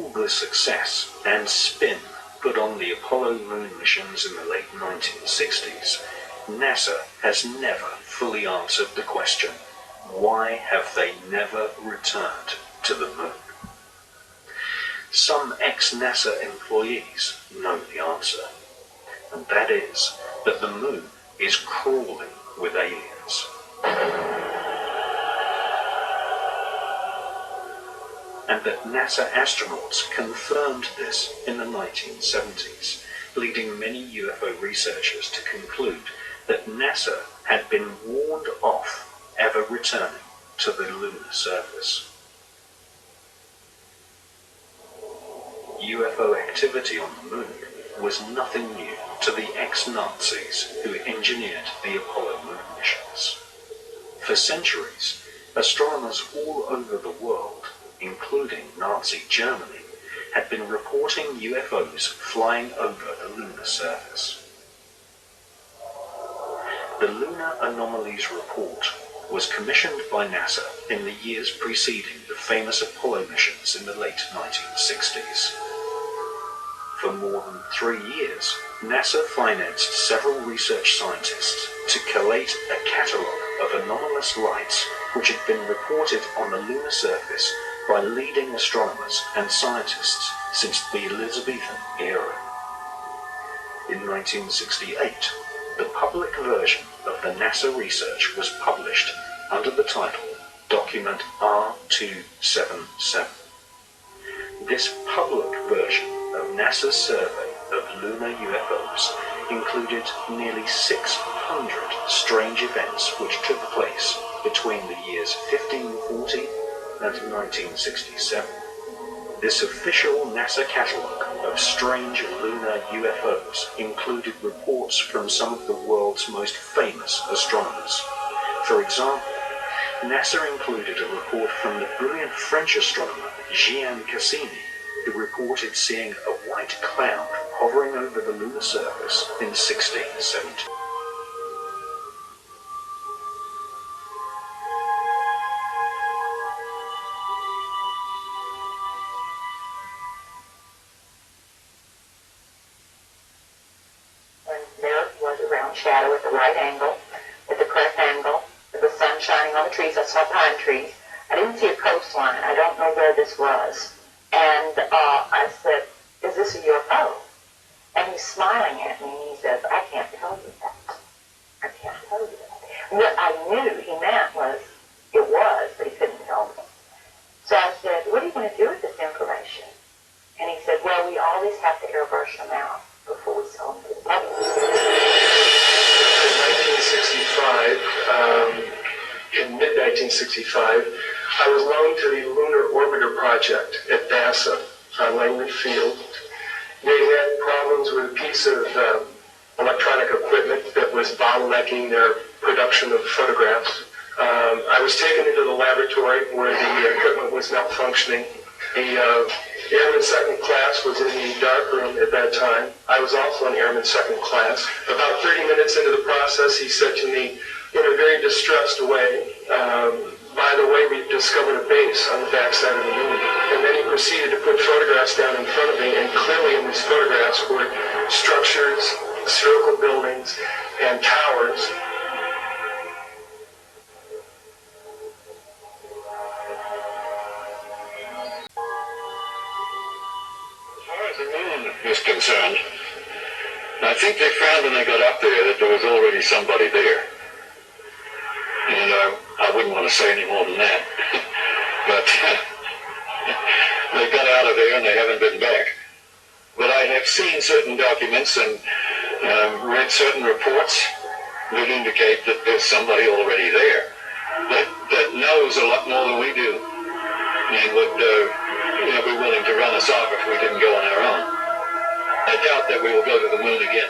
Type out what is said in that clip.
all the success and spin put on the Apollo moon missions in the late 1960s, NASA has never fully answered the question, why have they never returned to the moon? Some ex-NASA employees know the answer, and that is that the moon is crawling with aliens. And that NASA astronauts confirmed this in the 1970s, leading many UFO researchers to conclude that NASA had been warned off ever returning to the lunar surface. UFO activity on the moon was nothing new to the ex-Nazis who engineered the Apollo moon missions. For centuries, astronomers all over the world, including Nazi Germany, had been reporting UFOs flying over the lunar surface. The Lunar Anomalies Report was commissioned by NASA in the years preceding the famous Apollo missions in the late 1960s. For more than 3 years, NASA financed several research scientists to collate a catalogue of anomalous lights which had been reported on the lunar surface by leading astronomers and scientists since the Elizabethan era. In 1968, the public version of the NASA research was published under the title Document R277. This public version of NASA's survey of lunar UFOs included nearly 600 strange events which took place between the years 1540 and 1967. This official NASA catalogue of strange lunar UFOs included reports from some of the world's most famous astronomers. For example, NASA included a report from the brilliant French astronomer Jean Cassini, who reported seeing a white cloud hovering over the lunar surface in 1670. Shadow at the right angle, at the correct angle, with the sun shining on the trees. I saw pine trees. I didn't see a coastline. I don't know where this was. And I said, is this a UFO? And he's smiling at me and he says, I can't tell you that. I can't tell you that. What I knew he meant was, it was, but he couldn't tell me. So I said, what are you going to do with this information? And he said, well, we always have to airbrush them out before we sell them to the public. In mid-1965, I was loaned to the Lunar Orbiter Project at NASA on Langley Field. They had problems with a piece of electronic equipment that was bottlenecking their production of photographs. I was taken into the laboratory where the equipment was malfunctioning. The Airman Second Class was in the dark room at that time. I was also in Airman Second Class. About 30 minutes into the process, he said to me, in a very distressed way, by the way, we've discovered a base on the backside of the moon. And then he proceeded to put photographs down in front of me, and clearly in these photographs were structures, spherical buildings, and towers. Is concerned, I think they found when they got up there that there was already somebody there. And I wouldn't want to say any more than that. But they got out of there and they haven't been back. But I have seen certain documents and read certain reports that indicate that there's somebody already there that knows a lot more than we do and would be willing to run us off if we didn't go on our own. I doubt that we will go to the moon again.